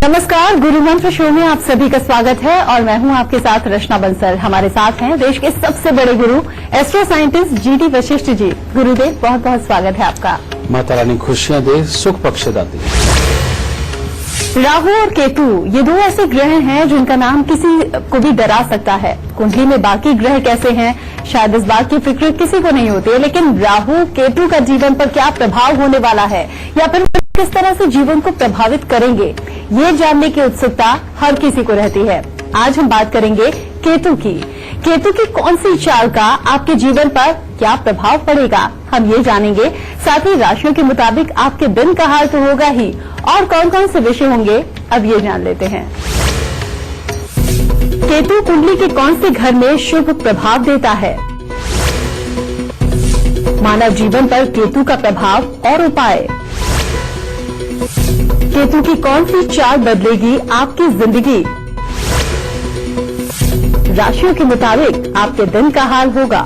नमस्कार, गुरु मंत्र शो में आप सभी का स्वागत है और मैं हूं आपके साथ रचना बंसल। हमारे साथ हैं देश के सबसे बड़े गुरु astro scientist GT Vashishtha ji. गुरुदेव, बहुत बहुत स्वागत है आपका। माता रानी खुशियां दे, सुख बख्शे। राहु और केतु ये दो ऐसे ग्रह हैं जिनका नाम किसी को भी डरा सकता है। कुंडली में बाकी ग्रह कैसे हैं, शायद इस बात की फिक्र किसी को नहीं होती है, लेकिन राहु केतु का जीवन पर क्या प्रभाव होने वाला है या फिर किस तरह से जीवन को प्रभावित करेंगे, ये जानने की उत्सुकता हर किसी को रहती है। आज हम बात करेंगे केतु की। केतु की कौन सी चाल का आपके जीवन पर क्या प्रभाव पड़ेगा, हम ये जानेंगे। साथ ही राशियों के मुताबिक आपके दिन का हाल तो होगा ही, और कौन कौन से विषय होंगे अब ये जान लेते हैं। केतु कुंडली के कौन से घर में शुभ प्रभाव देता है, मानव जीवन पर केतु का प्रभाव और उपाय, केतु की कौन सी चाल बदलेगी आपकी जिंदगी, राशियों के मुताबिक आपके दिन का हाल होगा।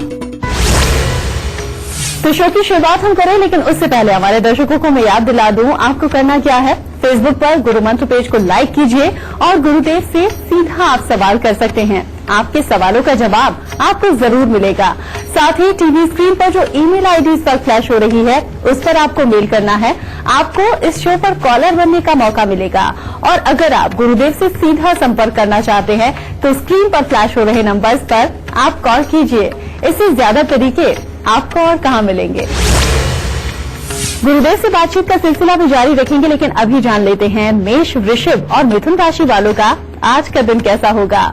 तो शो की शुरुआत हम करें, लेकिन उससे पहले हमारे दर्शकों को मैं याद दिला दूं आपको करना क्या है। फेसबुक पर गुरु मंत्र पेज को लाइक कीजिए और गुरुदेव से सीधा आप सवाल कर सकते हैं। आपके सवालों का जवाब आपको जरूर मिलेगा। साथ ही टीवी स्क्रीन पर जो ईमेल आईडी इस वक्त फ्लैश हो रही है, उस पर आपको मेल करना है। आपको इस शो पर कॉलर बनने का मौका मिलेगा। और अगर आप गुरुदेव से सीधा संपर्क करना चाहते हैं तो स्क्रीन पर फ्लैश हो रहे नंबर्स पर आप कॉल कीजिए। इससे ज्यादा तरीके आपको और कहां मिलेंगे। गुरुदेव से बातचीत का सिलसिला भी जारी रखेंगे, लेकिन अभी जान लेते हैं मेष, वृषभ और मिथुन राशि वालों का आज का दिन कैसा होगा।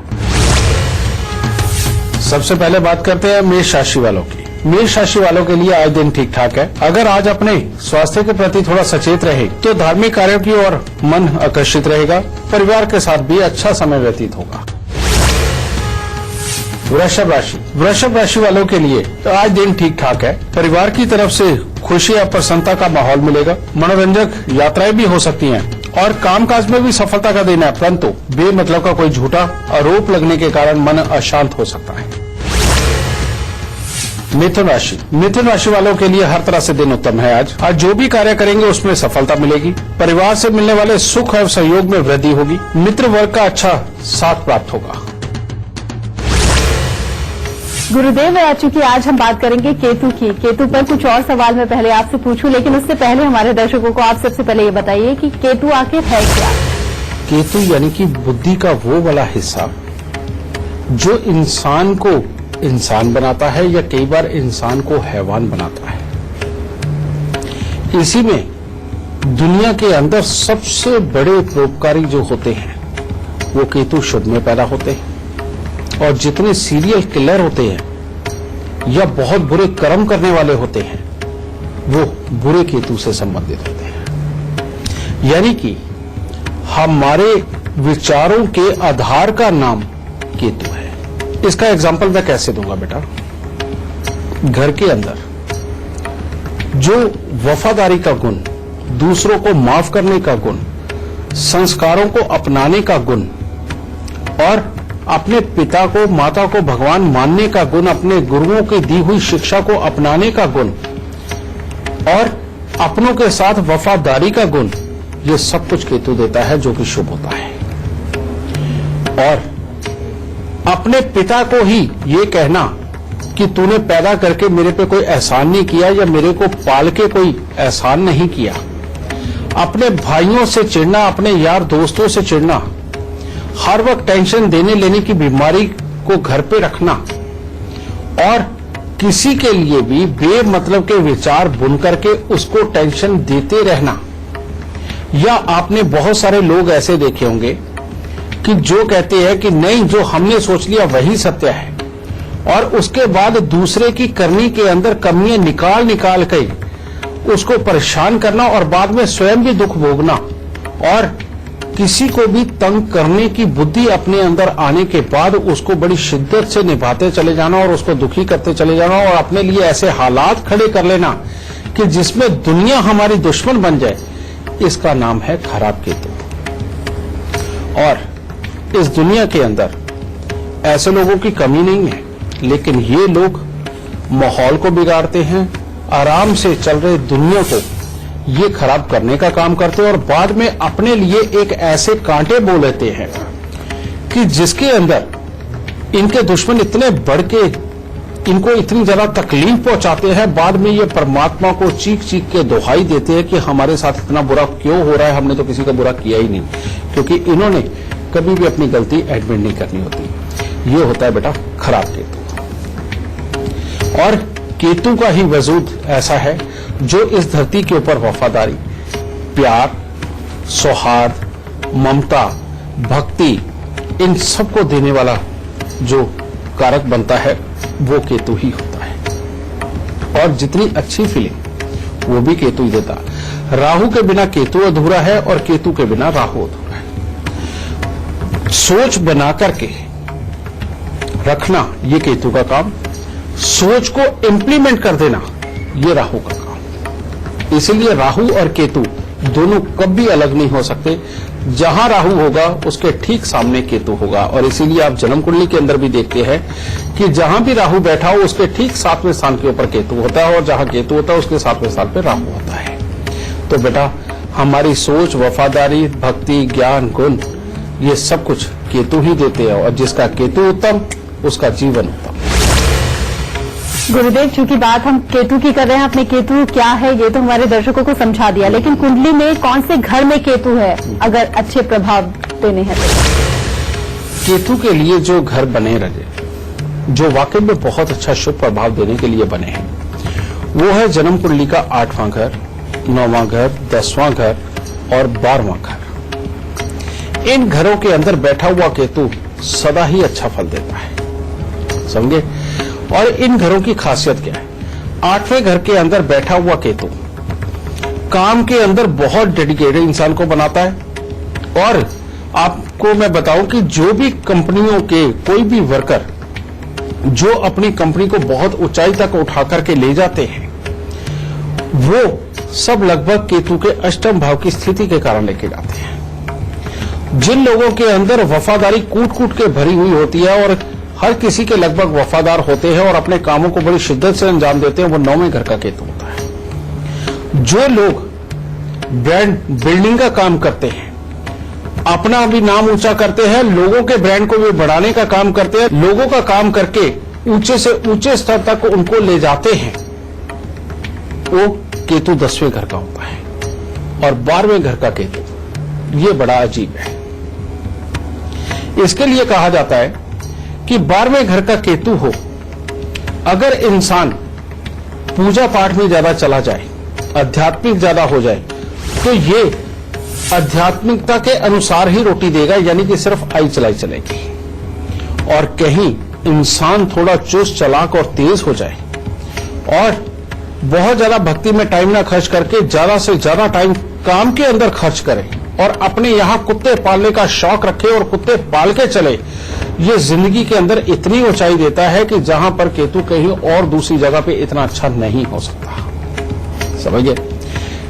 सबसे पहले बात करते हैं मेष राशि वालों की। मेष राशि वालों के लिए आज दिन ठीक ठाक है। अगर आज अपने स्वास्थ्य के प्रति थोड़ा सचेत रहे तो धार्मिक कार्यों की ओर मन आकर्षित रहेगा। परिवार के साथ भी अच्छा समय व्यतीत होगा। वृषभ राशि वालों के लिए तो आज दिन ठीक ठाक है। परिवार की तरफ से खुशी और प्रसन्नता का माहौल मिलेगा। मनोरंजक यात्राएं भी हो सकती हैं और कामकाज में भी सफलता का दिन है, परंतु बेमतलब का कोई झूठा आरोप लगने के कारण मन अशांत हो सकता है। मिथुन राशि वालों के लिए हर तरह से दिन उत्तम है। आज जो भी कार्य करेंगे उसमें सफलता मिलेगी। परिवार से मिलने वाले सुख और सहयोग में वृद्धि होगी। मित्र वर्ग का अच्छा साथ प्राप्त होगा। गुरुदेव, चूंकि आज हम बात करेंगे केतु की। केतु पर कुछ और सवाल मैं पहले आपसे पूछूं, लेकिन उससे पहले हमारे दर्शकों को आप सबसे पहले ये बताइए कि केतु आखिर है क्या। केतु यानी कि बुद्धि का वो वाला हिस्सा जो इंसान को इंसान बनाता है या कई बार इंसान को हैवान बनाता है। इसी में दुनिया के अंदर सबसे बड़े परोपकारी जो होते हैं वो केतु शुभ में पैदा होते हैं। और जितने सीरियल किलर होते हैं या बहुत बुरे कर्म करने वाले होते हैं वो बुरे केतु से संबंधित होते हैं। यानी कि हमारे विचारों के आधार का नाम केतु है। इसका एग्जाम्पल मैं कैसे दूंगा बेटा। घर के अंदर जो वफादारी का गुण, दूसरों को माफ करने का गुण, संस्कारों को अपनाने का गुण और अपने पिता को, माता को भगवान मानने का गुण, अपने गुरुओं की दी हुई शिक्षा को अपनाने का गुण और अपनों के साथ वफादारी का गुण, ये सब कुछ केतु देता है जो कि शुभ होता है। और अपने पिता को ही ये कहना कि तूने पैदा करके मेरे पे कोई एहसान नहीं किया या मेरे को पाल के कोई एहसान नहीं किया। अपने भाइयों से चिढ़ना, अपने यार दोस्तों से चिढ़ना, हर वक्त टेंशन देने लेने की बीमारी को घर पे रखना और किसी के लिए भी बेमतलब के विचार बुन करके उसको टेंशन देते रहना। या आपने बहुत सारे लोग ऐसे देखे होंगे कि जो कहते हैं कि नहीं, जो हमने सोच लिया वही सत्य है, और उसके बाद दूसरे की करनी के अंदर कमियां निकाल के उसको परेशान करना और बाद में स्वयं भी दुख भोगना और किसी को भी तंग करने की बुद्धि अपने अंदर आने के बाद उसको बड़ी शिद्दत से निभाते चले जाना और उसको दुखी करते चले जाना और अपने लिए ऐसे हालात खड़े कर लेना कि जिसमें दुनिया हमारी दुश्मन बन जाए, इसका नाम है खराब केतु। और इस दुनिया के अंदर ऐसे लोगों की कमी नहीं है, लेकिन ये लोग माहौल को बिगाड़ते हैं। आराम से चल रहे दुनिया को ये खराब करने का काम करते हैं और बाद में अपने लिए एक ऐसे कांटे बो लेते हैं कि जिसके अंदर इनके दुश्मन इतने बढ़ के इनको इतनी ज्यादा तकलीफ पहुंचाते हैं, बाद में ये परमात्मा को चीख चीख के दुहाई देते हैं कि हमारे साथ इतना बुरा क्यों हो रहा है, हमने तो किसी का बुरा किया ही नहीं, क्योंकि इन्होंने कभी भी अपनी गलती एडमिट नहीं करनी होती। ये होता है बेटा खराब केतु। और केतु का ही वजूद ऐसा है जो इस धरती के ऊपर वफादारी, प्यार, सौहार्द, ममता, भक्ति, इन सबको देने वाला जो कारक बनता है वो केतु ही होता है। और जितनी अच्छी फीलिंग वो भी केतु ही देता। राहु के बिना केतु अधूरा है और केतु के बिना राहु अधूरा है। सोच बना करके रखना ये केतु का काम, सोच को इंप्लीमेंट कर देना ये राहु का काम। इसीलिए राहु और केतु दोनों कभी अलग नहीं हो सकते। जहां राहु होगा उसके ठीक सामने केतु होगा। और इसीलिए आप जन्म कुंडली के अंदर भी देखते हैं कि जहां भी राहु बैठा हो उसके ठीक 7वें स्थान के ऊपर केतु होता है और जहां केतु होता है उसके 7वें स्थान पर राहु होता है। तो बेटा हमारी सोच, वफादारी, भक्ति, ज्ञान, गुण ये सब कुछ केतु ही देते हैं और जिसका केतु उत्तम उसका जीवन उत्तम। गुरुदेव, चूंकि बात हम केतु की कर रहे हैं, आपने केतु क्या है ये तो हमारे दर्शकों को समझा दिया, लेकिन कुंडली में कौन से घर में केतु है अगर अच्छे प्रभाव देने हैं तो? केतु के लिए जो घर बने रहे, जो वाकई में बहुत अच्छा शुभ प्रभाव देने के लिए बने हैं, वो है जन्म कुंडली का 8वां घर, 9वां घर, 10वां घर और 12वां घर। इन घरों के अंदर बैठा हुआ केतु सदा ही अच्छा फल देता है, समझे। और इन घरों की खासियत क्या है? 8वें घर के अंदर बैठा हुआ केतु काम के अंदर बहुत डेडिकेटेड इंसान को बनाता है। और आपको मैं बताऊं कि जो भी कंपनियों के कोई भी वर्कर जो अपनी कंपनी को बहुत ऊंचाई तक उठा करके ले जाते हैं, वो सब लगभग केतु के अष्टम भाव की स्थिति के कारण लेके जाते हैं। जिन लोगों के अंदर वफादारी कूट कूट के भरी हुई होती है और हर किसी के लगभग वफादार होते हैं और अपने कामों को बड़ी शिद्दत से अंजाम देते हैं, वो 9वें घर का केतु होता है। जो लोग ब्रांड बिल्डिंग का काम करते हैं, अपना भी नाम ऊंचा करते हैं, लोगों के ब्रांड को भी बढ़ाने का काम करते हैं, लोगों का काम करके ऊंचे से ऊंचे स्तर तक उनको ले जाते हैं, वो केतु 10वें घर का होता है। और 12वें घर का केतु ये बड़ा अजीब है। इसके लिए कहा जाता है कि 12वें घर का केतु हो, अगर इंसान पूजा पाठ में ज्यादा चला जाए, आध्यात्मिक ज्यादा हो जाए, तो ये आध्यात्मिकता के अनुसार ही रोटी देगा, यानी कि सिर्फ आई चलाई चलेगी। और कहीं इंसान थोड़ा चुस्त, चालाक और तेज हो जाए और बहुत ज्यादा भक्ति में टाइम ना खर्च करके ज्यादा से ज्यादा टाइम काम के अंदर खर्च करे और अपने यहां कुत्ते पालने का शौक रखे और कुत्ते पाल के चले, ये जिंदगी के अंदर इतनी ऊंचाई देता है कि जहां पर केतु कहीं और दूसरी जगह पे इतना अच्छा नहीं हो सकता, समझिए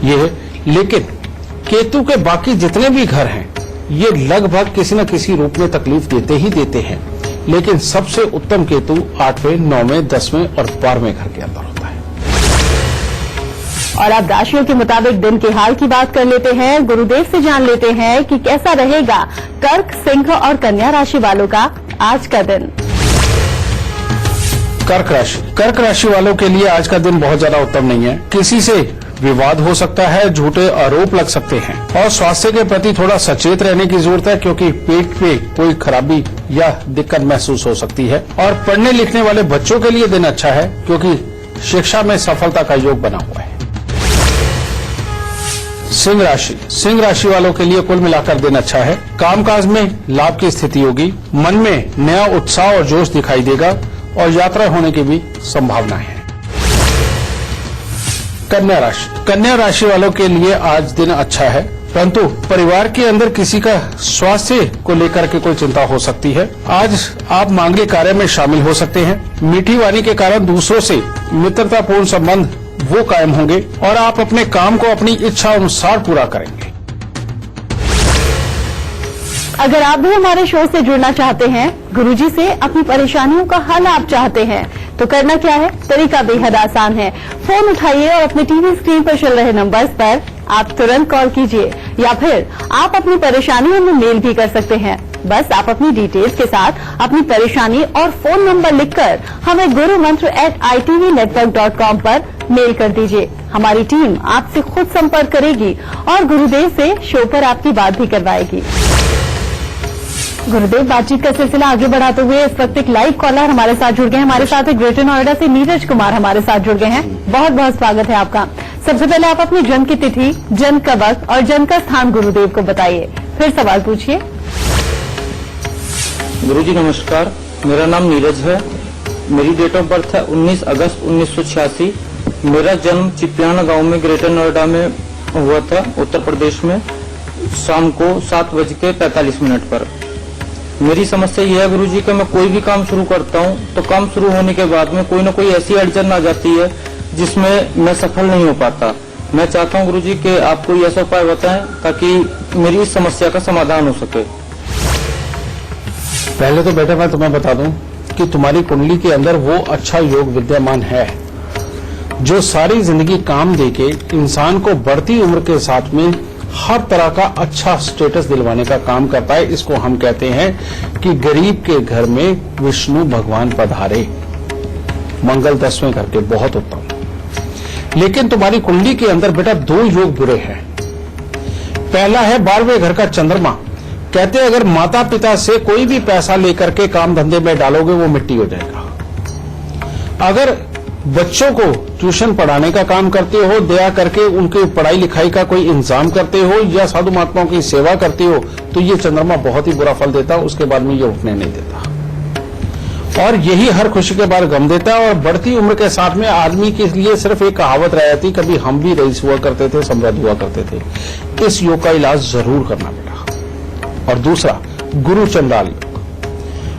ये है। लेकिन केतु के बाकी जितने भी घर हैं ये लगभग किसी न किसी रूप में तकलीफ देते ही देते हैं, लेकिन सबसे उत्तम केतु 8वें, 9वें, 10वें और 12वें घर के अंदर होता है। और अब राशियों के मुताबिक दिन के हाल की बात कर लेते हैं। गुरुदेव से जान लेते हैं कि कैसा रहेगा कर्क, सिंह और कन्या राशि वालों का आज का दिन। कर्क राशि वालों के लिए आज का दिन बहुत ज्यादा उत्तम नहीं है। किसी से विवाद हो सकता है, झूठे आरोप लग सकते हैं और स्वास्थ्य के प्रति थोड़ा सचेत रहने की जरूरत है, क्योंकि पेट पे कोई खराबी या दिक्कत महसूस हो सकती है। और पढ़ने लिखने वाले बच्चों के लिए दिन अच्छा है, क्योंकि शिक्षा में सफलता का योग बना हुआ है। सिंह राशि वालों के लिए कुल मिलाकर दिन अच्छा है। कामकाज में लाभ की स्थिति होगी, मन में नया उत्साह और जोश दिखाई देगा और यात्रा होने की भी संभावना है। कन्या राशि वालों के लिए आज दिन अच्छा है, परंतु परिवार के अंदर किसी का स्वास्थ्य को लेकर के कोई चिंता हो सकती है। आज आप मांगलिक कार्य में शामिल हो सकते हैं। मीठी वाणी के कारण दूसरों से मित्रतापूर्ण संबंध वो कायम होंगे और आप अपने काम को अपनी इच्छा अनुसार पूरा करेंगे। अगर आप भी हमारे शो से जुड़ना चाहते हैं, गुरुजी से अपनी परेशानियों का हल आप चाहते हैं, तो करना क्या है? तरीका बेहद आसान है। फोन उठाइए और अपने टीवी स्क्रीन पर चल रहे नंबर्स पर आप तुरंत कॉल कीजिए या फिर आप अपनी परेशानियों में मेल भी कर सकते हैं। बस आप अपनी डिटेल्स के साथ अपनी परेशानी और फोन नंबर लिखकर हमें gurumantra@itvnetwork.com पर मेल कर दीजिए। हमारी टीम आपसे खुद संपर्क करेगी और गुरुदेव से शो पर आपकी बात भी करवाएगी। गुरुदेव, बातचीत का सिलसिला आगे बढ़ाते हुए इस वक्त एक लाइव कॉलर हमारे साथ जुड़ गए हैं। हमारे साथ एक ग्रेटर नोएडा से नीरज कुमार हमारे साथ जुड़ गए हैं। बहुत बहुत स्वागत है आपका। सबसे पहले आप अपनी जन्म की तिथि, जन्म का वक्त और जन्म का स्थान गुरुदेव को बताइए, फिर सवाल पूछिए। गुरुजी नमस्कार, मेरा नाम नीरज है। मेरी डेट ऑफ बर्थ है 19 अगस्त 1986। मेरा जन्म चिपियाना गांव में ग्रेटर नोएडा में हुआ था, उत्तर प्रदेश में, शाम को 7:45 पर। मेरी समस्या यह है गुरुजी कि मैं कोई भी काम शुरू करता हूं तो काम शुरू होने के बाद में कोई न कोई ऐसी अड़चन आ जाती है जिसमें मैं सफल नहीं हो पाता। मैं चाहता हूं गुरुजी कि आप कोई ऐसा उपाय बताएं ताकि मेरी इस समस्या का समाधान हो सके। पहले तो बेटा मैं तुम्हें बता दूं कि तुम्हारी कुंडली के अंदर वो अच्छा योग विद्यमान है जो सारी जिंदगी काम देके इंसान को बढ़ती उम्र के साथ में हर तरह का अच्छा स्टेटस दिलवाने का काम करता है। इसको हम कहते हैं कि गरीब के घर में विष्णु भगवान पधारे, मंगल 10वें करके, बहुत उत्तम। लेकिन तुम्हारी कुंडली के अंदर बेटा 2 योग बुरे हैं। पहला है 12वें घर का चंद्रमा। कहते हैं अगर माता पिता से कोई भी पैसा लेकर के काम धंधे में डालोगे वो मिट्टी हो जाएगा। अगर बच्चों को ट्यूशन पढ़ाने का काम करते हो, दया करके उनकी पढ़ाई लिखाई का कोई इंतजाम करते हो या साधु महात्माओं की सेवा करते हो तो ये चंद्रमा बहुत ही बुरा फल देता है। उसके बाद में ये उठने नहीं देता और यही हर खुशी के बाद गम देता है। और बढ़ती उम्र के साथ में आदमी के लिए सिर्फ एक कहावत रह जाती, कभी हम भी रईस हुआ करते थे, समृद्ध हुआ करते थे। इस योग का इलाज जरूर करना बेटा। और दूसरा गुरु चंडाल योग,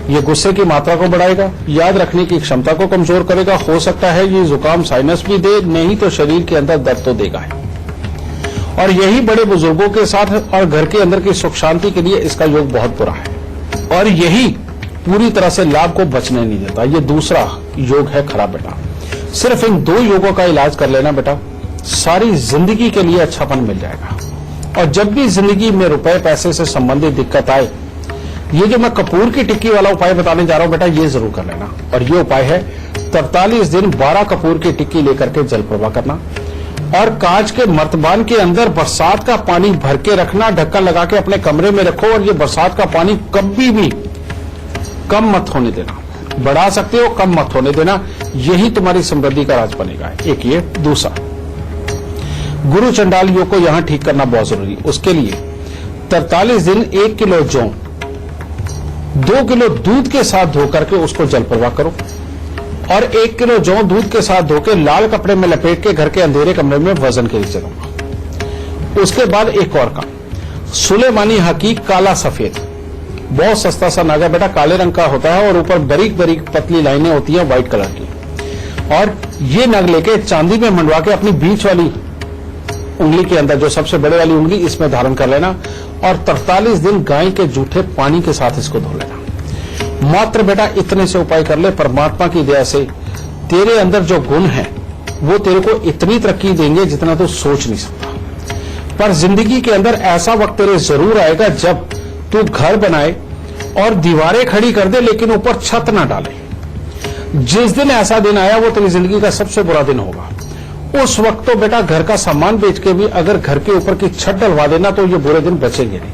ये गुस्से की मात्रा को बढ़ाएगा, याद रखने की क्षमता को कमजोर करेगा। हो सकता है ये जुकाम साइनस भी दे, नहीं तो शरीर के अंदर दर्द तो देगा ही। और यही बड़े बुजुर्गों के साथ और घर के अंदर की सुख शांति के लिए इसका योग बहुत बुरा है और यही पूरी तरह से लाभ को बचने नहीं देता। ये दूसरा योग है खराब बेटा। सिर्फ इन 2 योगों का इलाज कर लेना बेटा, सारी जिंदगी के लिए अच्छापन मिल जाएगा। और जब भी जिंदगी में रुपए पैसे से संबंधित दिक्कत आए, ये जो मैं कपूर की टिक्की वाला उपाय बताने जा रहा हूं बेटा, ये जरूर कर लेना। और ये उपाय है 43 दिन 12 कपूर की टिक्की लेकर के जल प्रवाह करना और कांच के मर्तबान के अंदर बरसात का पानी भर के रखना, ढक्कन लगा के अपने कमरे में रखो। और ये बरसात का पानी कभी भी कम मत होने देना, बढ़ा सकते हो, कम मत होने देना। यही तुम्हारी समृद्धि का राज बनेगा। एक ये। दूसरा, गुरु चंडाल योग को यहां ठीक करना बहुत जरूरी। उसके लिए 43 दिन 1 किलो जौ 2 किलो दूध के साथ धो करके उसको जल प्रवाह करो और 1 किलो जौ दूध के साथ धो के लाल कपड़े में लपेट के घर के अंधेरे कमरे में वजन के लिए चलूंगा। उसके बाद एक और काम, सुलेमानी हकीक काला सफेद, बहुत सस्ता सा नागा बेटा, काले रंग का होता है और ऊपर बारीक बारीक पतली लाइनें होती हैं व्हाइट कलर की। और ये नग लेके चांदी में मंडवा के अपनी बीच वाली उंगली के अंदर, जो सबसे बड़े वाली उंगली, इसमें धारण कर लेना और 43 दिन गाय के जूठे पानी के साथ इसको धो लेना। मात्र बेटा इतने से उपाय कर ले, परमात्मा की दया से तेरे अंदर जो गुण है वो तेरे को इतनी तरक्की देंगे जितना तो सोच नहीं सकता। पर जिंदगी के अंदर ऐसा वक्त तेरे जरूर आएगा जब तू घर बनाए और दीवारें खड़ी कर दे लेकिन ऊपर छत ना डाले। जिस दिन ऐसा दिन आया वो तेरी जिंदगी का सबसे बुरा दिन होगा। उस वक्त तो बेटा घर का सामान बेच के भी अगर घर के ऊपर की छत डलवा देना तो ये बुरे दिन बचेंगे नहीं।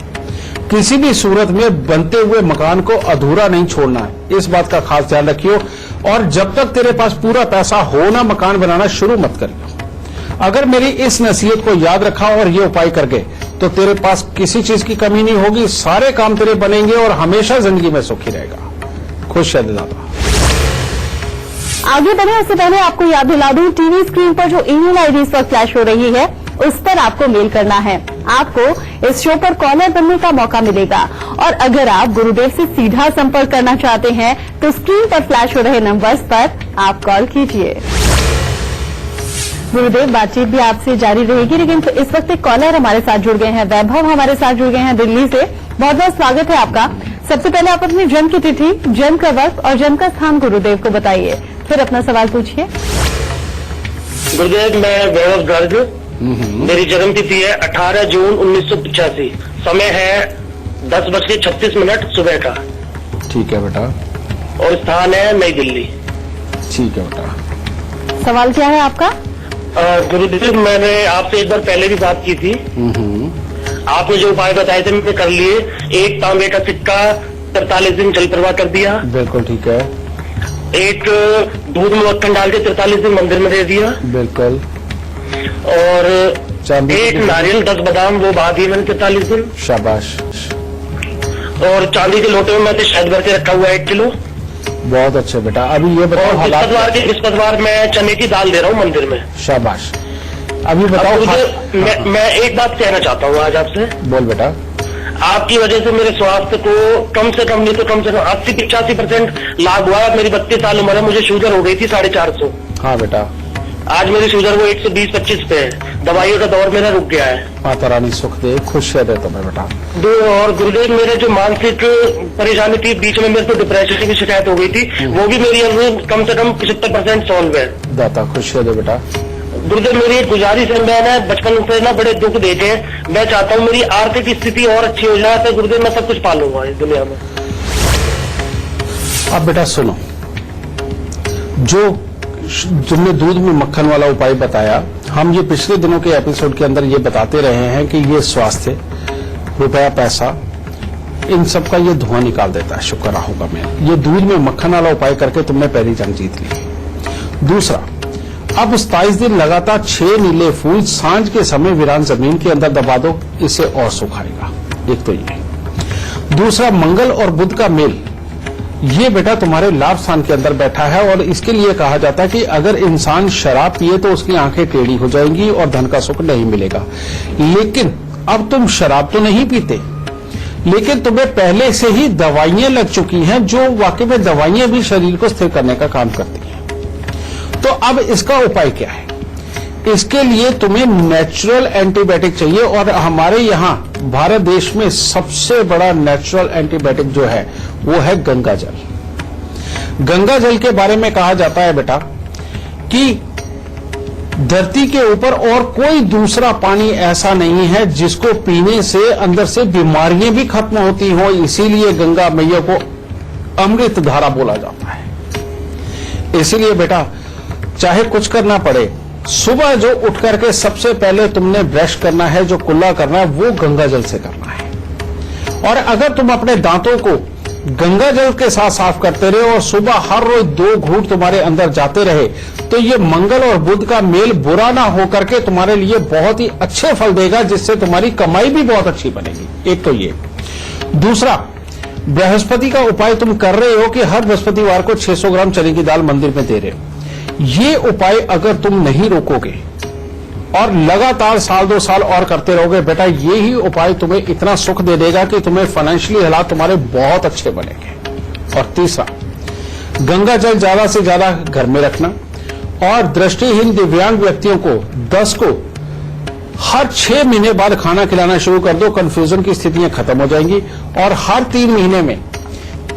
किसी भी सूरत में बनते हुए मकान को अधूरा नहीं छोड़ना है, इस बात का खास ध्यान रखियो। और जब तक तेरे पास पूरा पैसा हो ना, मकान बनाना शुरू मत करियो। अगर मेरी इस नसीहत को याद रखा और ये उपाय कर गए तो तेरे पास किसी चीज की कमी नहीं होगी, सारे काम तेरे बनेंगे और हमेशा जिंदगी में सुखी रहेगा। खुश रहे दादा। आगे बढ़े उससे पहले आपको याद दिला दूं, टीवी स्क्रीन पर जो ईमेल आईडी इस वक्त फ्लैश हो रही है उस पर आपको मेल करना है। आपको इस शो पर कॉलर बनने का मौका मिलेगा और अगर आप गुरुदेव से सीधा संपर्क करना चाहते हैं तो स्क्रीन पर फ्लैश हो रहे नंबर्स पर आप कॉल कीजिए। गुरुदेव, बातचीत भी आपसे जारी रहेगी, लेकिन तो इस वक्त एक कॉलर हमारे साथ जुड़ गए हैं, वैभव हमारे साथ जुड़ गए हैं दिल्ली से। बहुत बहुत स्वागत है आपका। सबसे पहले आप अपनी जन्म की तिथि, जन्म का वक्त और जन्म का स्थान गुरुदेव को बताइए, फिर अपना सवाल पूछिए। गुरुदेव, मैं वैभव गर्ग मेरी जन्म तिथि है 18 जून 1985। समय है 10:36 सुबह का। ठीक है बेटा। और स्थान है नई दिल्ली। ठीक है बेटा। सवाल क्या है आपका? गुरुदेव, मैंने आपसे एक बार पहले भी बात की थी। आपने जो उपाय बताए थे मैंने कर लिए। एक तांबे का सिक्का 43 दिन जल प्रवाह कर दिया। बिल्कुल ठीक है। एक दूध में मक्खन डाल के 43 दिन मंदिर में दे दिया। बिल्कुल। और चांदी एक नारियल 10 बादाम वो बहा दिए मैंने 43 दिन। शाबाश। और चांदी के लोटे में मैंने शहद भर के रखा हुआ है 1 किलो। बहुत अच्छे बेटा। अभी ये बताओ और हालात। बृहस्पतिवार मैं चने की दाल दे रहा हूँ मंदिर में। शाबाश। अभी बताओ मैं एक बात कहना चाहता हूँ आज आपसे। बोल बेटा। आपकी वजह से मेरे स्वास्थ्य को कम से कम नहीं तो कम से कम 80-85% लाभ हुआ है। मेरी 32 साल उम्र है, मुझे शुगर हो गई थी 450। हाँ बेटा। आज मेरी शुगर वो 120-25 पे है। दवाइयों का दौर मेरा रुक गया है। माता रानी सुख दे, खुश रहे तुम्हें बेटा। और गुरुदेव, मेरे जो मानसिक परेशानी थी, बीच में मेरे को डिप्रेशन की शिकायत हो गई थी, वो भी मेरी अभी कम से कम 75% सॉल्व है। दाता खुश रहे बेटा। गुरुदेव, मेरी एक गुजारिश है, मैंने बचपन से ना बड़े दुख देखे हैं। मैं चाहता हूँ मेरी आर्थिक स्थिति और अच्छी हो जाए तो गुरुदेव मैं सब कुछ पा लूंगा इस दुनिया में। अब बेटा सुनो, जो तुमने दूध में मक्खन वाला उपाय बताया, हम ये पिछले दिनों के एपिसोड के अंदर ये बताते रहे हैं कि ये स्वास्थ्य, रुपया, पैसा, इन सब का ये धुआं निकाल देता है। शुक्र राहु का मेल। ये दूध में मक्खन वाला उपाय करके तुमने पहली जंग जीत ली। दूसरा, अब 27 दिन लगातार 6 नीले फूल सांझ के समय वीरान जमीन के अंदर दबा दो, इसे और सुखाएगा। एक तो ये। दूसरा, मंगल और बुध का मेल, ये बेटा तुम्हारे लाभ स्थान के अंदर बैठा है और इसके लिए कहा जाता है कि अगर इंसान शराब पिए तो उसकी आंखें टेढ़ी हो जाएंगी और धन का सुख नहीं मिलेगा। लेकिन अब तुम शराब तो नहीं पीते, लेकिन तुम्हें पहले से ही दवाइयां लग चुकी हैं, जो वाकई में दवाइयां भी शरीर को स्थिर करने का काम करती हैं। तो अब इसका उपाय क्या है? इसके लिए तुम्हें नेचुरल एंटीबायोटिक चाहिए और हमारे यहाँ भारत देश में सबसे बड़ा नेचुरल एंटीबायोटिक जो है वो है गंगा जल। गंगा जल के बारे में कहा जाता है बेटा कि धरती के ऊपर और कोई दूसरा पानी ऐसा नहीं है जिसको पीने से अंदर से बीमारियां भी खत्म होती हो, इसीलिए गंगा मैया को अमृत धारा बोला जाता है। इसीलिए बेटा चाहे कुछ करना पड़े, सुबह जो उठ करके सबसे पहले तुमने ब्रश करना है, जो कुल्ला करना है वो गंगा जल से करना है। और अगर तुम अपने दांतों को गंगा जल के साथ साफ करते रहे और सुबह हर रोज 2 घूंट तुम्हारे अंदर जाते रहे तो ये मंगल और बुध का मेल बुरा ना होकर के तुम्हारे लिए बहुत ही अच्छे फल देगा, जिससे तुम्हारी कमाई भी बहुत अच्छी बनेगी। एक तो ये। दूसरा, बृहस्पति का उपाय तुम कर रहे हो कि हर बृहस्पतिवार को 600 ग्राम चने की दाल मंदिर में दे रहे हो। ये उपाय अगर तुम नहीं रोकोगे और लगातार 1-2 साल और करते रहोगे बेटा, ये ही उपाय तुम्हें इतना सुख दे देगा कि तुम्हें फाइनेंशियली हालात तुम्हारे बहुत अच्छे बनेंगे। और तीसरा, गंगा जल ज्यादा से ज्यादा घर में रखना और दृष्टिहीन दिव्यांग व्यक्तियों को 10 को हर 6 महीने बाद खाना खिलाना शुरू कर दो। कंफ्यूजन की स्थितियां खत्म हो जाएंगी। और हर 3 महीने में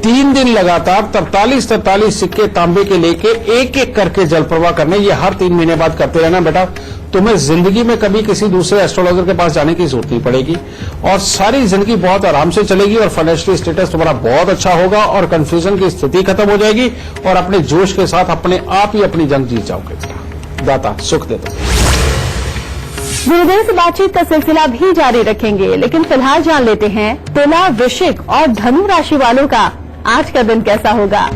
3 दिन लगातार 43 सिक्के तांबे के लेके एक करके जल प्रवाह करने, ये हर 3 महीने बाद करते रहना बेटा। तुम्हें जिंदगी में कभी किसी दूसरे एस्ट्रोलॉजर के पास जाने की जरूरत नहीं पड़ेगी और सारी जिंदगी बहुत आराम से चलेगी और फाइनेंशियल स्टेटस तुम्हारा बहुत अच्छा होगा और कंफ्यूजन की स्थिति खत्म हो जाएगी और अपने जोश के साथ अपने आप ही अपनी जंग जीत जाओगे बेटा। दाता सुख दे दो। गुरुदेव से बातचीत का सिलसिला भी जारी रखेंगे, लेकिन फिलहाल जान लेते हैं तुला, वृश्चिक और धनु राशि वालों का आज का दिन कैसा होगा।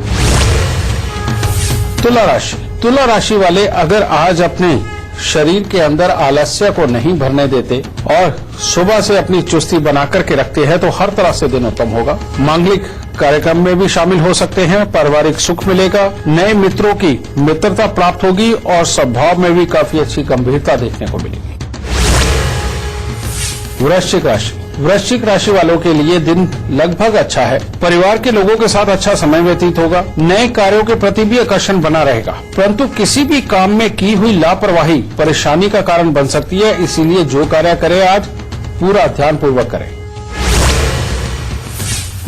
तुला राशि वाले अगर आज अपने शरीर के अंदर आलस्य को नहीं भरने देते और सुबह से अपनी चुस्ती बनाकर के रखते हैं तो हर तरह से दिन उत्तम होगा। मांगलिक कार्यक्रम में भी शामिल हो सकते हैं, पारिवारिक सुख मिलेगा, नए मित्रों की मित्रता प्राप्त होगी और स्वभाव में भी काफी अच्छी गंभीरता देखने को मिलेगी। वृश्चिक राशि वालों के लिए दिन लगभग अच्छा है। परिवार के लोगों के साथ अच्छा समय व्यतीत होगा। नए कार्यों के प्रति भी आकर्षण बना रहेगा, परंतु किसी भी काम में की हुई लापरवाही परेशानी का कारण बन सकती है। इसीलिए जो कार्य करें आज पूरा ध्यानपूर्वक करें।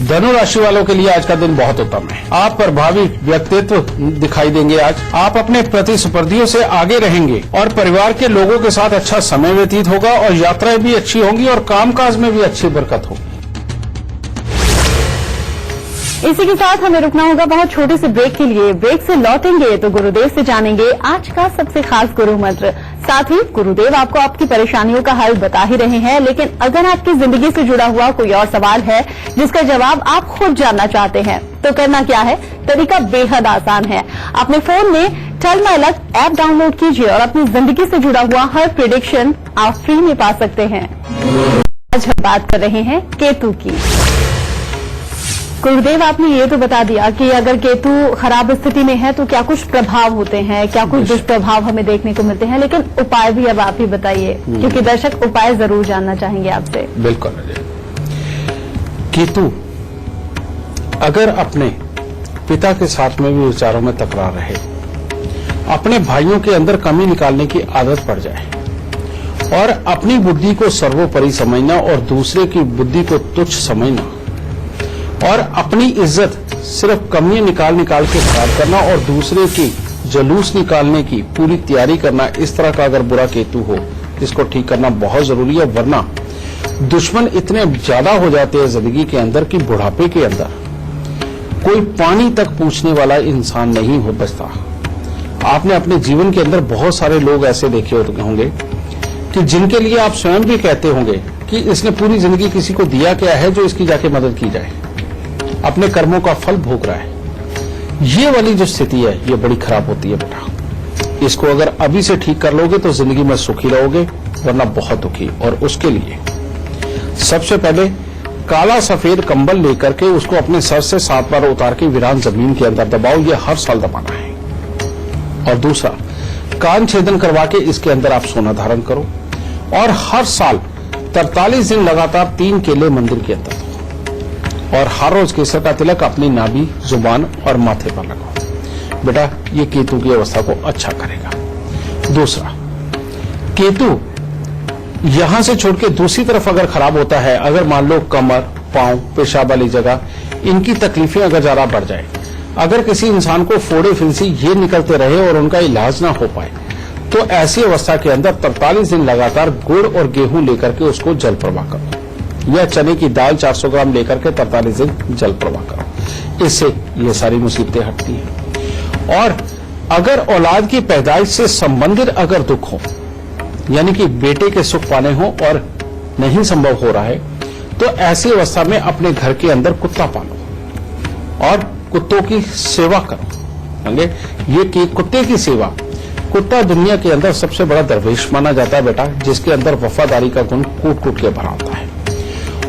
धनु राशि वालों के लिए आज का दिन बहुत उत्तम है। आप प्रभावी व्यक्तित्व दिखाई देंगे। आज आप अपने प्रतिस्पर्धियों से आगे रहेंगे और परिवार के लोगों के साथ अच्छा समय व्यतीत होगा और यात्राएं भी अच्छी होंगी और कामकाज में भी अच्छी बरकत होगी। इसी के साथ हमें रुकना होगा बहुत छोटे से ब्रेक के लिए। ब्रेक से लौटेंगे तो गुरुदेव से जानेंगे आज का सबसे खास गुरु मंत्र। साथ ही गुरुदेव आपको आपकी परेशानियों का हल बता ही रहे हैं, लेकिन अगर आपकी जिंदगी से जुड़ा हुआ कोई और सवाल है जिसका जवाब आप खुद जानना चाहते हैं तो करना क्या है? तरीका बेहद आसान है। अपने फोन में Tell My Luck app download कीजिए और अपनी जिंदगी से जुड़ा हुआ हर प्रेडिक्शन आप फ्री में पा सकते हैं। आज हम बात कर रहे हैं केतु की। गुरुदेव, आपने ये तो बता दिया कि अगर केतु खराब स्थिति में है तो क्या कुछ प्रभाव होते हैं, क्या कुछ दुष्प्रभाव हमें देखने को मिलते हैं, लेकिन उपाय भी अब आप ही बताइए, क्योंकि दर्शक उपाय जरूर जानना चाहेंगे आपसे। बिल्कुल। केतु अगर अपने पिता के साथ में भी विचारों में तकरार रहे, अपने भाइयों के अंदर कमी निकालने की आदत पड़ जाए और अपनी बुद्धि को सर्वोपरि समझना और दूसरे की बुद्धि को तुच्छ समझना और अपनी इज्जत सिर्फ कमियां निकाल के खराब करना और दूसरे की जलूस निकालने की पूरी तैयारी करना, इस तरह का अगर बुरा केतु हो, इसको ठीक करना बहुत जरूरी है। वरना दुश्मन इतने ज्यादा हो जाते हैं जिंदगी के अंदर कि बुढ़ापे के अंदर कोई पानी तक पूछने वाला इंसान नहीं हो बचता। आपने अपने जीवन के अंदर बहुत सारे लोग ऐसे देखे होंगे कि जिनके लिए आप स्वयं भी कहते होंगे कि इसने पूरी जिंदगी किसी को दिया क्या है जो इसकी जाके मदद की जाए, अपने कर्मों का फल भोग रहा है। ये वाली जो स्थिति है ये बड़ी खराब होती है बेटा। इसको अगर अभी से ठीक कर लोगे तो जिंदगी में सुखी रहोगे, वरना बहुत दुखी। और उसके लिए सबसे पहले काला सफेद कंबल लेकर के उसको अपने सर से 7 बार उतार के वीरान जमीन के अंदर दबाओ। ये हर साल दबाना है। और दूसरा, कान छेदन करवा के इसके अंदर आप सोना धारण करो और हर साल 43 दिन लगातार 3 केले मंदिर के अंदर और हर रोज केसर का तिलक अपनी नाभि, जुबान और माथे पर लगाओ। बेटा ये केतु की अवस्था को अच्छा करेगा। दूसरा, केतु यहां से छोड़ के दूसरी तरफ अगर खराब होता है, अगर मान लो कमर, पांव, पेशाब वाली जगह इनकी तकलीफें अगर ज्यादा बढ़ जाए, अगर किसी इंसान को फोड़े फिंसी ये निकलते रहे और उनका इलाज ना हो पाए, तो ऐसी अवस्था के अंदर 43 दिन लगातार गुड़ और गेहूं लेकर के उसको जल प्रवाह करो या चने की दाल 400 ग्राम लेकर के 43 दिन जल प्रवाह करो। इससे ये सारी मुसीबतें हटती हैं। और अगर औलाद की पैदाइश से संबंधित अगर दुख हो, यानी कि बेटे के सुख पाने हो और नहीं संभव हो रहा है, तो ऐसी अवस्था में अपने घर के अंदर कुत्ता पालो और कुत्तों की सेवा करो। ये कि कुत्ते की सेवा, कुत्ता दुनिया के अंदर सबसे बड़ा दरवेश माना जाता है बेटा, जिसके अंदर वफादारी का गुण कूट कूट के भरा होता है।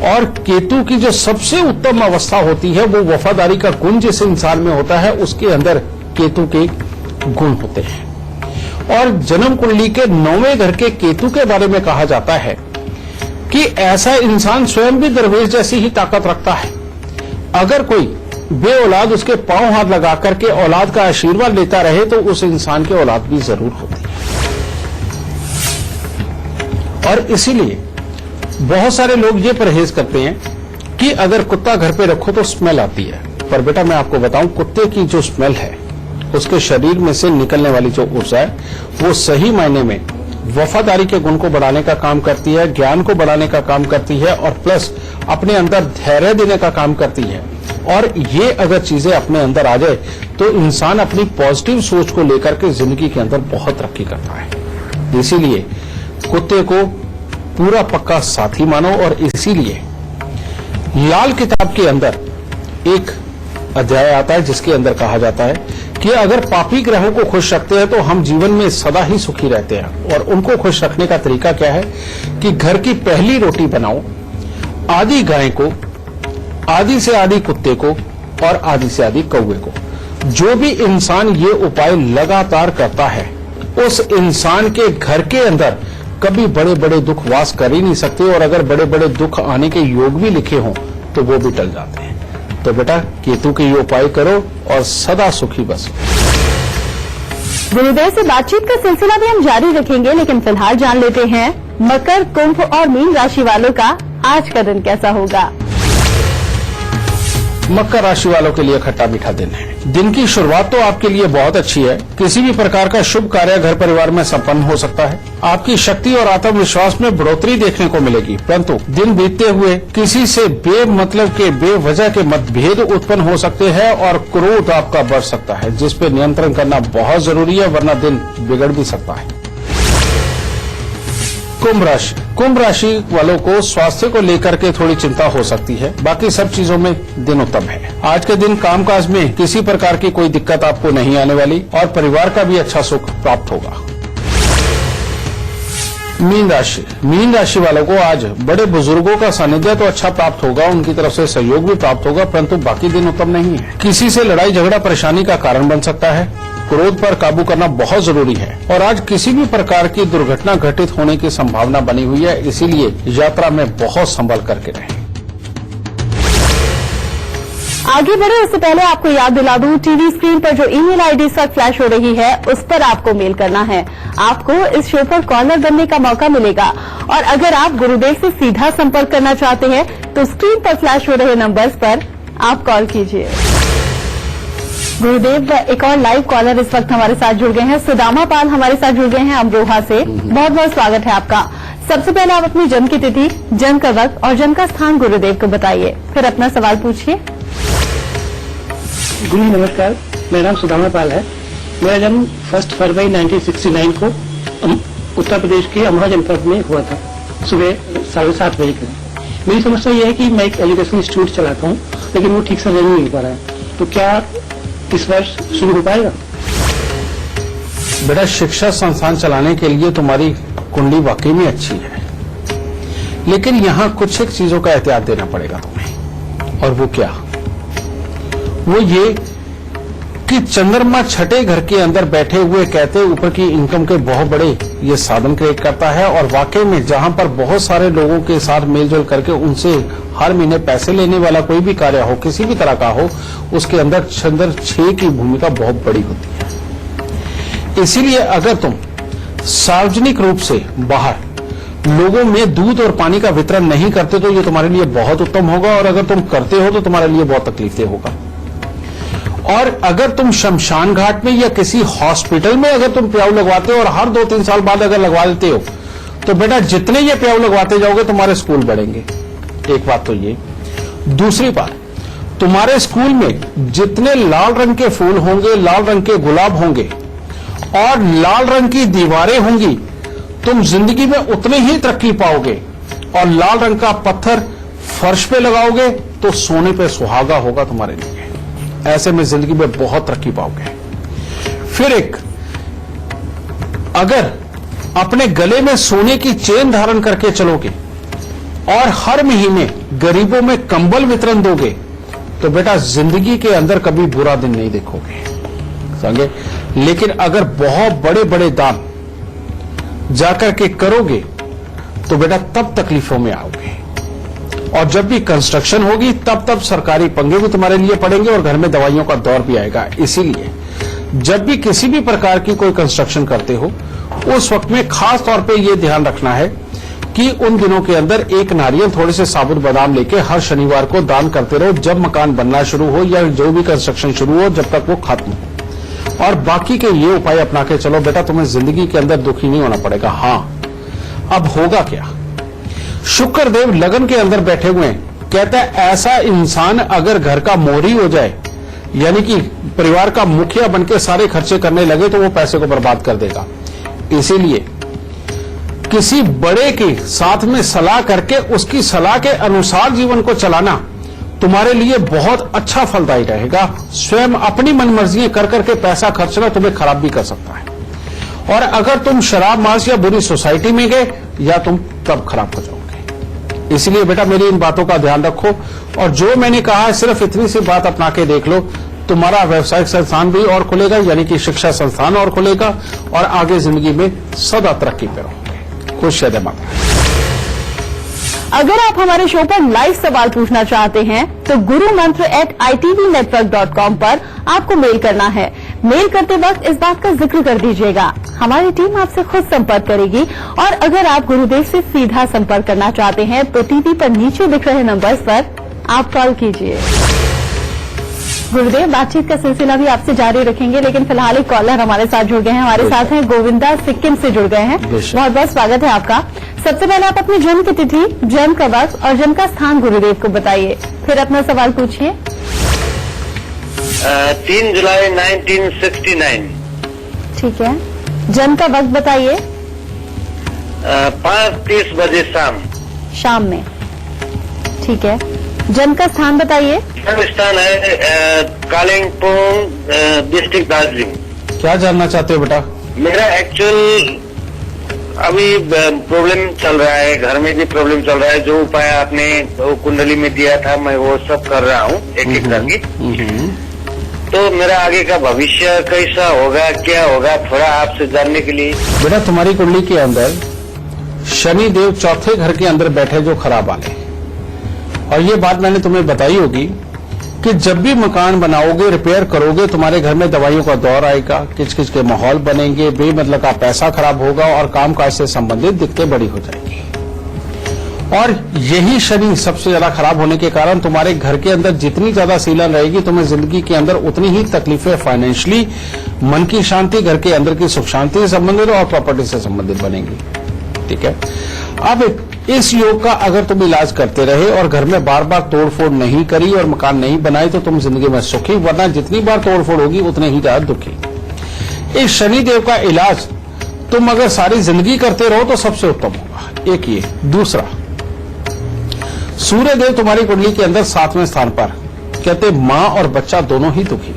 और केतु की जो सबसे उत्तम अवस्था होती है वो वफादारी का गुण जिस इंसान में होता है उसके अंदर केतु के गुण होते हैं। और जन्म कुंडली के 9वें घर के केतु के बारे में कहा जाता है कि ऐसा इंसान स्वयं भी दरवेश जैसी ही ताकत रखता है। अगर कोई बे औलाद उसके पांव हाथ लगा करके औलाद का आशीर्वाद लेता रहे तो उस इंसान की औलाद भी जरूर होती है। और इसीलिए बहुत सारे लोग ये परहेज करते हैं कि अगर कुत्ता घर पे रखो तो स्मेल आती है। पर बेटा मैं आपको बताऊं, कुत्ते की जो स्मेल है उसके शरीर में से निकलने वाली जो ऊर्जा है वो सही मायने में वफादारी के गुण को बढ़ाने का काम करती है, ज्ञान को बढ़ाने का काम करती है और प्लस अपने अंदर धैर्य देने का काम करती है। और ये अगर चीजें अपने अंदर आ जाए तो इंसान अपनी पॉजिटिव सोच को लेकर के जिंदगी के अंदर बहुत तरक्की करता है। इसीलिए कुत्ते को पूरा पक्का साथी मानो। और इसीलिए लाल किताब के अंदर एक अध्याय आता है जिसके अंदर कहा जाता है कि अगर पापी ग्रहों को खुश रखते हैं तो हम जीवन में सदा ही सुखी रहते हैं। और उनको खुश रखने का तरीका क्या है कि घर की पहली रोटी बनाओ, आधी गाय को, आधी से आधी कुत्ते को और आधी से आधी कौवे को। जो भी इंसान ये उपाय लगातार करता है उस इंसान के घर के अंदर कभी बड़े बड़े दुख वास कर ही नहीं सकते। और अगर बड़े बड़े दुख आने के योग भी लिखे हों तो वो भी टल जाते हैं। तो बेटा केतु के ये उपाय करो और सदा सुखी बसो। गुरुदेव से बातचीत का सिलसिला भी हम जारी रखेंगे, लेकिन फिलहाल जान लेते हैं मकर, कुंभ और मीन राशि वालों का आज का दिन कैसा होगा। मकर राशि वालों के लिए खट्टा मीठा दिन है। दिन की शुरुआत तो आपके लिए बहुत अच्छी है। किसी भी प्रकार का शुभ कार्य घर परिवार में संपन्न हो सकता है। आपकी शक्ति और आत्मविश्वास में बढ़ोतरी देखने को मिलेगी, परंतु दिन बीतते हुए किसी से बेमतलब के बेवजह के मतभेद उत्पन्न हो सकते हैं और क्रोध आपका बढ़ सकता है, जिस पे नियंत्रण करना बहुत जरूरी है, वरना दिन बिगड़ भी सकता है। कुंभ राशि वालों को स्वास्थ्य को लेकर के थोड़ी चिंता हो सकती है, बाकी सब चीजों में दिन उत्तम है। आज के दिन कामकाज में किसी प्रकार की कोई दिक्कत आपको नहीं आने वाली और परिवार का भी अच्छा सुख प्राप्त होगा। मीन राशि वालों को आज बड़े बुजुर्गों का सानिध्य तो अच्छा प्राप्त होगा, उनकी तरफ से सहयोग भी प्राप्त होगा, परंतु बाकी दिन उत्तम नहीं है। किसी से लड़ाई झगड़ा परेशानी का कारण बन सकता है। क्रोध पर काबू करना बहुत जरूरी है और आज किसी भी प्रकार की दुर्घटना घटित होने की संभावना बनी हुई है, इसीलिए यात्रा में बहुत संभल करके रहें। आगे बढ़े उससे पहले आपको याद दिला दूं, टीवी स्क्रीन पर जो ईमेल आईडी इस वक्त फ्लैश हो रही है उस पर आपको मेल करना है। आपको इस शो पर कॉलर बनने का मौका मिलेगा और अगर आप गुरुदेव से सीधा संपर्क करना चाहते हैं तो स्क्रीन पर फ्लैश हो रहे नंबर्स पर आप कॉल कीजिए। गुरुदेव, एक और लाइव कॉलर इस वक्त हमारे साथ जुड़ गए हैं। सुदामा पाल हमारे साथ जुड़ गए हैं अमरोहा से। बहुत बहुत स्वागत है आपका। सबसे पहले आप अपनी जन्म की तिथि, जन्म का वक्त और जन्म का स्थान गुरुदेव को बताइए, फिर अपना सवाल पूछिए। गुरु नमस्कार, मेरा नाम सुदामा पाल है। मेरा जन्म 1 फरवरी 1969 को उत्तर प्रदेश के अमरोहा जनपद में हुआ था, सुबह 7:30 बजे के। मेरी समस्या यह है कि मैं एक एजुकेशन इंस्टीट्यूट चलाता हूँ, लेकिन वो ठीक से रन नहीं हो पा रहा है, तो क्या इस वर्ष शुरू हो पाएगा? बेटा, शिक्षा संस्थान चलाने के लिए तुम्हारी कुंडली वाकई में अच्छी है, लेकिन यहाँ कुछ एक चीजों का एहतियात देना पड़ेगा तुम्हें। और वो क्या? वो ये कि चंद्रमा छठे घर के अंदर बैठे हुए कहते ऊपर की इनकम के बहुत बड़े ये साधन क्रिएट करता है और वाकई में जहां पर बहुत सारे लोगों के साथ मेलजोल करके उनसे हर महीने पैसे लेने वाला कोई भी कार्य हो, किसी भी तरह का हो, उसके अंदर चंद्र 6 की भूमिका बहुत बड़ी होती है। इसीलिए अगर तुम सार्वजनिक रूप से बाहर लोगों में दूध और पानी का वितरण नहीं करते तो ये तुम्हारे लिए बहुत उत्तम होगा, और अगर तुम करते हो तो तुम्हारे लिए बहुत तकलीफ होगा। और अगर तुम शमशान घाट में या किसी हॉस्पिटल में अगर तुम प्याऊ लगवाते हो और हर 2-3 साल बाद अगर लगवा देते हो तो बेटा जितने ये प्याऊ लगवाते जाओगे तुम्हारे स्कूल बढ़ेंगे। एक बात तो ये। दूसरी बात, तुम्हारे स्कूल में जितने लाल रंग के फूल होंगे, लाल रंग के गुलाब होंगे और लाल रंग की दीवारें होंगी, तुम जिंदगी में उतने ही तरक्की पाओगे। और लाल रंग का पत्थर फर्श पे लगाओगे तो सोने पे सुहागा होगा तुम्हारे लिए। ऐसे में जिंदगी में बहुत तरक्की पाओगे। फिर एक, अगर अपने गले में सोने की चेन धारण करके चलोगे और हर महीने गरीबों में कंबल वितरण दोगे तो बेटा जिंदगी के अंदर कभी बुरा दिन नहीं देखोगे, समझे। लेकिन अगर बहुत बड़े बड़े दान जाकर के करोगे तो बेटा तब तकलीफों में आओगे। और जब भी कंस्ट्रक्शन होगी तब सरकारी पंगे भी तुम्हारे लिए पड़ेंगे और घर में दवाइयों का दौर भी आएगा। इसीलिए जब भी किसी भी प्रकार की कोई कंस्ट्रक्शन करते हो उस वक्त में खास तौर पे ये ध्यान रखना है कि उन दिनों के अंदर एक नारियल, थोड़े से साबुत बादाम लेके हर शनिवार को दान करते रहो, जब मकान बनना शुरू हो या जो भी कंस्ट्रक्शन शुरू हो, जब तक वो खत्म हो। और बाकी के ये उपाय अपना के चलो बेटा, तुम्हें जिंदगी के अंदर दुखी नहीं होना पड़ेगा। हाँ, अब होगा क्या? शुक्र देव लगन के अंदर बैठे हुए हैं। कहता है ऐसा इंसान अगर घर का मोहरी हो जाए, यानी कि परिवार का मुखिया बनके सारे खर्चे करने लगे, तो वो पैसे को बर्बाद कर देगा। इसीलिए किसी बड़े के साथ में सलाह करके उसकी सलाह के अनुसार जीवन को चलाना तुम्हारे लिए बहुत अच्छा फलदायी रहेगा। स्वयं अपनी मनमर्जियां कर करके पैसा खर्चना तुम्हें खराब भी कर सकता है। और अगर तुम शराब, मांस या बुरी सोसाइटी में गए या तुम तब खराब हो जाओगे। इसलिए बेटा मेरी इन बातों का ध्यान रखो और जो मैंने कहा है सिर्फ इतनी सी बात अपना के देख लो, तुम्हारा व्यवसायिक संस्थान भी और खुलेगा, यानी कि शिक्षा संस्थान और खुलेगा और आगे जिंदगी में सदा तरक्की पे रहोगे। खुश जय माता। अगर आप हमारे शो पर लाइव सवाल पूछना चाहते हैं तो gurumantra@itvnetwork.com पर आपको मेल करना है। मेल करते वक्त इस बात का जिक्र कर दीजिएगा, हमारी टीम आपसे खुद संपर्क करेगी। और अगर आप गुरुदेव से सीधा संपर्क करना चाहते हैं तो टीवी पर नीचे दिख रहे नंबर्स पर आप कॉल कीजिए। गुरुदेव, बातचीत का सिलसिला भी आपसे जारी रखेंगे, लेकिन फिलहाल एक कॉलर हमारे साथ जुड़ गए हैं। हमारे साथ हैं गोविंदा, सिक्किम से जुड़ गए हैं। बहुत बहुत स्वागत है आपका। सबसे पहले आप अपनी जन्म की तिथि, जन्म का वक्त और जन्म का स्थान गुरुदेव को बताइए, फिर अपना सवाल पूछिए। 3 जुलाई 1969। ठीक है। जन्म का वक्त बताइए। 5:30 बजे शाम में। ठीक है। जन्म का स्थान बताइए। जन्म स्थान है कालिम्पोंग डिस्ट्रिक्ट दार्जिलिंग। क्या जानना चाहते हो बेटा? मेरा एक्चुअल अभी प्रॉब्लम चल रहा है, घर में भी प्रॉब्लम चल रहा है। जो उपाय आपने वो कुंडली में दिया था, मैं वो सब कर रहा हूँ एक एक करके। तो मेरा आगे का भविष्य कैसा होगा, क्या होगा, थोड़ा आपसे जानने के लिए। बेटा, तुम्हारी कुंडली के अंदर शनि देव चौथे घर के अंदर बैठे जो खराब वाले, और ये बात मैंने तुम्हें बताई होगी कि जब भी मकान बनाओगे, रिपेयर करोगे, तुम्हारे घर में दवाइयों का दौर आएगा, किच-किच के माहौल बनेंगे, बेमतलब का पैसा खराब होगा और कामकाज से संबंधित दिक्कतें बड़ी हो जाएंगी। और यही शनि सबसे ज्यादा खराब होने के कारण तुम्हारे घर के अंदर जितनी ज्यादा सीलन रहेगी, तुम्हें जिंदगी के अंदर उतनी ही तकलीफें फाइनेंशियली, मन की शांति, घर के अंदर की सुख शांति से संबंधित और प्रॉपर्टी से संबंधित बनेंगी। ठीक है। अब इस योग का अगर तुम इलाज करते रहे और घर में बार बार तोड़फोड़ नहीं करी और मकान नहीं बनाए तो तुम जिंदगी में सुखी, वरना जितनी बार तोड़फोड़ होगी उतने ही ज्यादा दुखी। इस शनिदेव का इलाज तुम अगर सारी जिंदगी करते रहो तो सबसे उत्तम होगा। एक ये। दूसरा, सूर्यदेव तुम्हारी कुंडली के अंदर 7वें स्थान पर, कहते मां और बच्चा दोनों ही दुखी,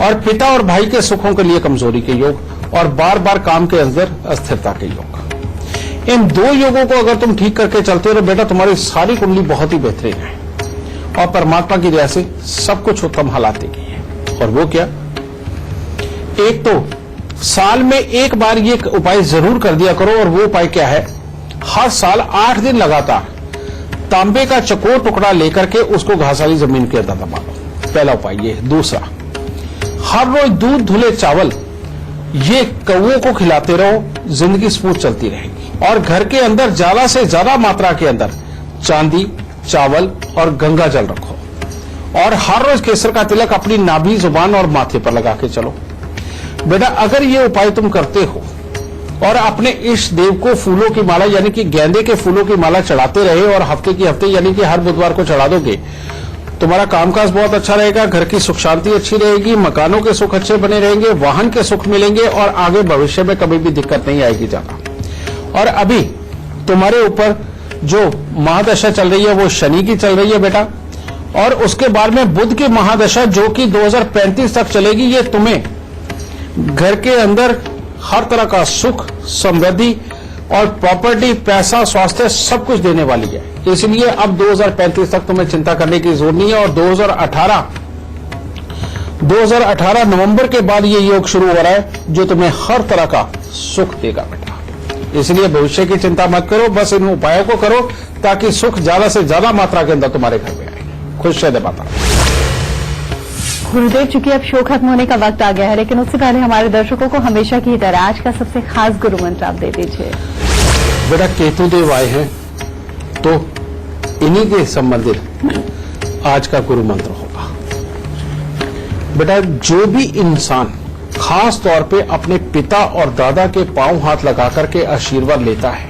और पिता और भाई के सुखों के लिए कमजोरी के योग, और बार बार काम के अंदर अस्थिरता के योग। इन दो योगों को अगर तुम ठीक करके चलते हो तो बेटा तुम्हारी सारी कुंडली बहुत ही बेहतरीन है और परमात्मा की दया से सब कुछ उत्तम हालात की है। और वो क्या? एक तो साल में एक बार ये उपाय जरूर कर दिया करो, और वो उपाय क्या है? हर साल 8 दिन लगातार तांबे का चकोर टुकड़ा लेकर के उसको घास वाली जमीन के अंदर दबा दो। पहला उपाय ये। दूसरा, हर रोज दूध धुले चावल ये कौओं को खिलाते रहो, जिंदगी स्मूथ चलती रहेगी। और घर के अंदर ज्यादा से ज्यादा मात्रा के अंदर चांदी, चावल और गंगा जल रखो, और हर रोज केसर का तिलक अपनी नाभि, जुबान और माथे पर लगा के चलो। बेटा, अगर ये उपाय तुम करते हो और अपने इष्ट देव को फूलों की माला यानी कि गेंदे के फूलों की माला चढ़ाते रहे और हफ्ते की हफ्ते यानी कि हर बुधवार को चढ़ा दोगे, तुम्हारा कामकाज बहुत अच्छा रहेगा, घर की सुख शांति अच्छी रहेगी, मकानों के सुख अच्छे बने रहेंगे, वाहन के सुख मिलेंगे, और आगे भविष्य में कभी भी दिक्कत नहीं आएगी ज्यादा। और अभी तुम्हारे ऊपर जो महादशा चल रही है वो शनि की चल रही है बेटा, और उसके बाद में बुध की महादशा जो कि 2035 तक चलेगी। ये तुम्हें घर के अंदर हर तरह का सुख, समृद्धि और प्रॉपर्टी, पैसा, स्वास्थ्य सब कुछ देने वाली है। इसलिए अब 2035 तक तुम्हें चिंता करने की जरूरत नहीं है। और 2018 नवंबर के बाद ये योग शुरू हो रहा है जो तुम्हें हर तरह का सुख देगा बेटा। इसलिए भविष्य की चिंता मत करो, बस इन उपायों को करो ताकि सुख ज्यादा से ज्यादा मात्रा के अंदर तुम्हारे घर में आए। खुश रहे माता। गुरुदेव, चूंकि अब शो खत्म होने का वक्त आ गया है, लेकिन उससे पहले हमारे दर्शकों को हमेशा की तरह आज का सबसे खास गुरु मंत्र आप दे दीजिए। बेटा, केतु देव आए हैं तो इन्हीं के संबंधित आज का गुरु मंत्र होगा। बेटा, जो भी इंसान खास तौर पे अपने पिता और दादा के पांव हाथ लगा करके आशीर्वाद लेता है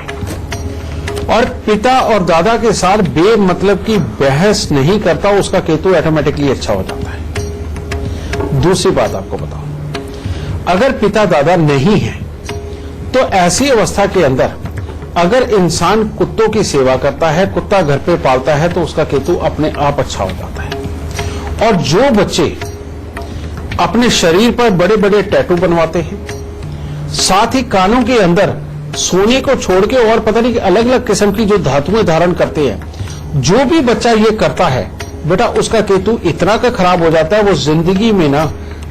और पिता और दादा के साथ बेमतलब की बहस नहीं करता, उसका केतु ऑटोमेटिकली अच्छा हो जाता है। दूसरी बात आपको बताऊं, अगर पिता दादा नहीं है तो ऐसी अवस्था के अंदर अगर इंसान कुत्तों की सेवा करता है, कुत्ता घर पे पालता है, तो उसका केतु अपने आप अच्छा हो जाता है। और जो बच्चे अपने शरीर पर बड़े बड़े टैटू बनवाते हैं, साथ ही कानों के अंदर सोने को छोड़ के और पता नहीं अलग अलग किस्म की जो धातुएं धारण करते हैं, जो भी बच्चा ये करता है बेटा उसका केतु इतना का खराब हो जाता है, वो जिंदगी में ना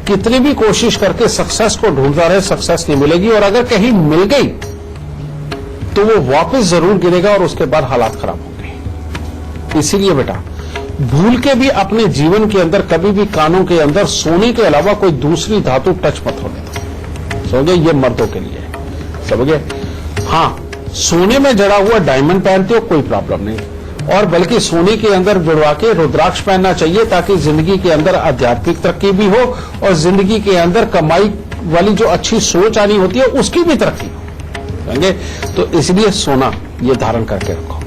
कितनी भी कोशिश करके सक्सेस को ढूंढता रहे, सक्सेस नहीं मिलेगी, और अगर कहीं मिल गई तो वो वापस जरूर गिरेगा और उसके बाद हालात खराब होंगे। इसीलिए बेटा भूल के भी अपने जीवन के अंदर कभी भी कानों के अंदर सोने के अलावा कोई दूसरी धातु टच मत होने दो। समझे? ये मर्दों के लिए समझे? हाँ, सोने में जड़ा हुआ डायमंड पहनते हो कोई प्रॉब्लम नहीं, और बल्कि सोने के अंदर जुड़वा के रुद्राक्ष पहनना चाहिए, ताकि जिंदगी के अंदर आध्यात्मिक तरक्की भी हो और जिंदगी के अंदर कमाई वाली जो अच्छी सोच आनी होती है उसकी भी तरक्की हो। तो इसलिए सोना ये धारण करके रखो।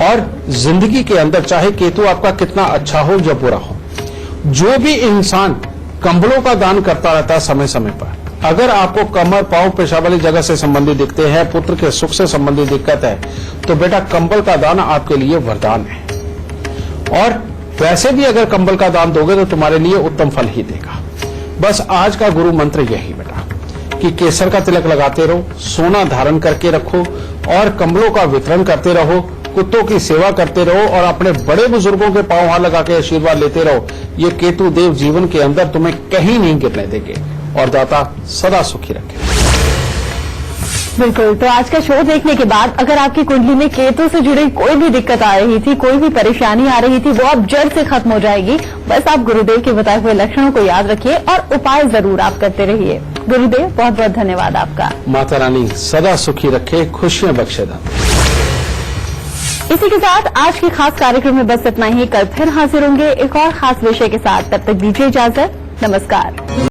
और जिंदगी के अंदर चाहे केतु आपका कितना अच्छा हो या बुरा हो, जो भी इंसान कंबलों का दान करता रहता है समय समय पर, अगर आपको कमर पांव पेशाब वाली जगह से संबंधित दिखते हैं, पुत्र के सुख से संबंधित दिक्कत है, तो बेटा कंबल का दान आपके लिए वरदान है। और वैसे भी अगर कंबल का दान दोगे तो तुम्हारे लिए उत्तम फल ही देगा। बस आज का गुरु मंत्र यही बेटा कि केसर का तिलक लगाते रहो, सोना धारण करके रखो और कंबलों का वितरण करते रहो, कुत्तों की सेवा करते रहो और अपने बड़े बुजुर्गों के पांव हाथ लगा के आशीर्वाद लेते रहो। ये केतु देव जीवन के अंदर तुम्हें कहीं नहीं गिरने देंगे और दाता सदा सुखी रखे। बिल्कुल। तो आज का शो देखने के बाद अगर आपकी कुंडली में केतु से जुड़ी कोई भी दिक्कत आ रही थी, कोई भी परेशानी आ रही थी, वो अब जड़ से खत्म हो जाएगी। बस आप गुरुदेव के बताए हुए लक्षणों को याद रखिए और उपाय जरूर आप करते रहिए। गुरुदेव बहुत बहुत धन्यवाद आपका। माता रानी सदा सुखी रखे, खुशियां बख्शे दाता। इसी के साथ आज के खास कार्यक्रम में बस इतना ही। कल फिर हाजिर होंगे एक और खास विषय के साथ। तब तक दीजिए इजाजत। नमस्कार।